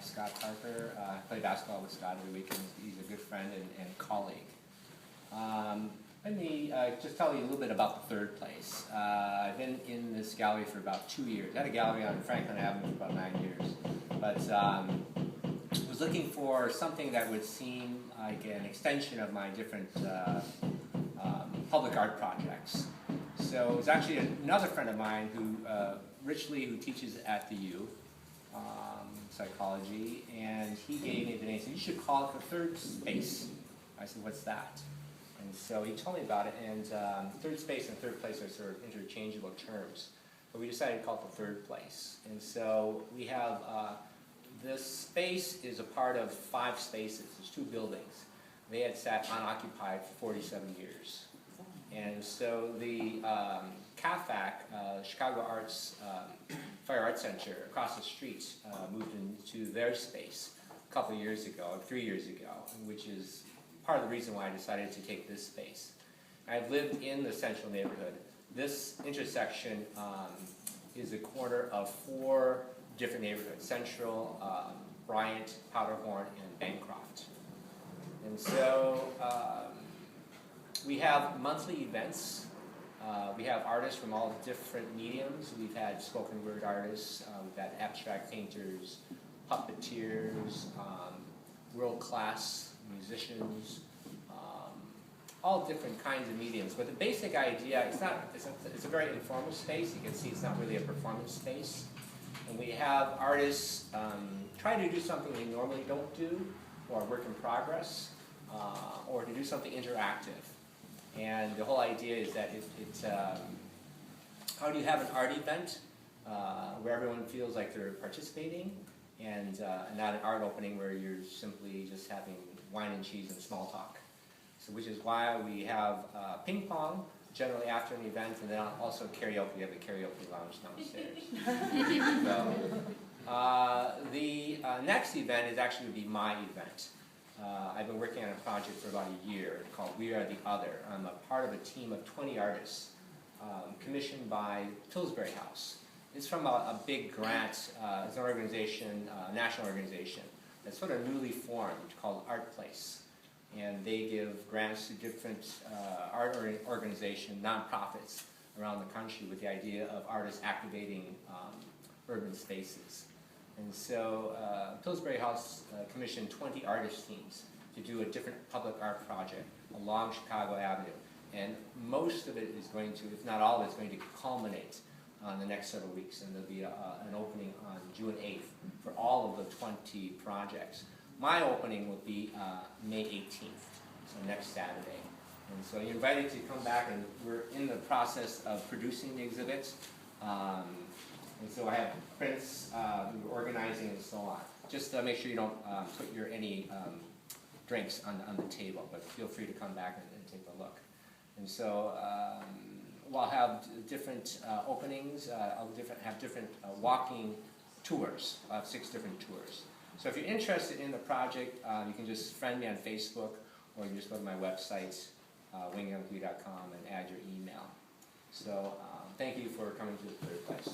Scott Parker. I play basketball with Scott every weekend. He's a good friend and colleague. Let me just tell you a little bit about the third place. I've been in this gallery for about 2 years. I had a gallery on Franklin Avenue for about 9 years. But was looking for something that would seem like an extension of my different public art projects. So it was actually another friend of mine who, Rich Lee, who teaches at the U, psychology, and he gave me the name. So you should call it the third space. I said, what's that? And so he told me about it, and third space and third place are sort of interchangeable terms. But we decided to call it the third place. And so we have, this space is a part of 5 spaces. There's 2 buildings. They had sat unoccupied for 47 years. And so the CAFAC, Chicago Arts Fire Arts Center across the street moved into their space a couple of years ago, 3 years ago, which is part of the reason why I decided to take this space. I've lived in the central neighborhood. This intersection is a corner of 4 different neighborhoods: Central, Bryant, Powderhorn, and Bancroft. And so we have monthly events. We have artists from all different mediums. We've had spoken word artists, we've had abstract painters, puppeteers, world-class musicians, all different kinds of mediums. But the basic idea, it's a very informal space. You can see it's not really a performance space. And we have artists try to do something they normally don't do, or work in progress, or to do something interactive. And the whole idea is that how do you have an art event where everyone feels like they're participating, and not an art opening where you're simply just having wine and cheese and small talk. So which is why we have ping pong generally after an event, and then also karaoke. We have a karaoke lounge downstairs. So, the next event is actually be my event. I've been working on a project for about a year called We Are the Other. I'm a part of a team of 20 artists commissioned by Pillsbury House. It's from a big grant. It's an organization, a national organization, that's sort of newly formed called Art Place. And they give grants to different art organizations, nonprofits around the country with the idea of artists activating urban spaces. And so Pillsbury House commissioned 20 artist teams to do a different public art project along Chicago Avenue. And most of it is going to, if not all of it, is going to culminate on the next several weeks. And there'll be an opening on June 8th for all of the 20 projects. My opening will be May 18th, so next Saturday. And so you're invited to come back, and we're in the process of producing the exhibits. And so I have prints, we're organizing and so on. Just make sure you don't put any drinks on the table, but feel free to come back and take a look. And so we'll have different openings. I'll have different walking tours. I'll have 6 different tours. So if you're interested in the project, you can just friend me on Facebook, or you can just go to my website, younghuie.com, and add your email. So thank you for coming to the third place.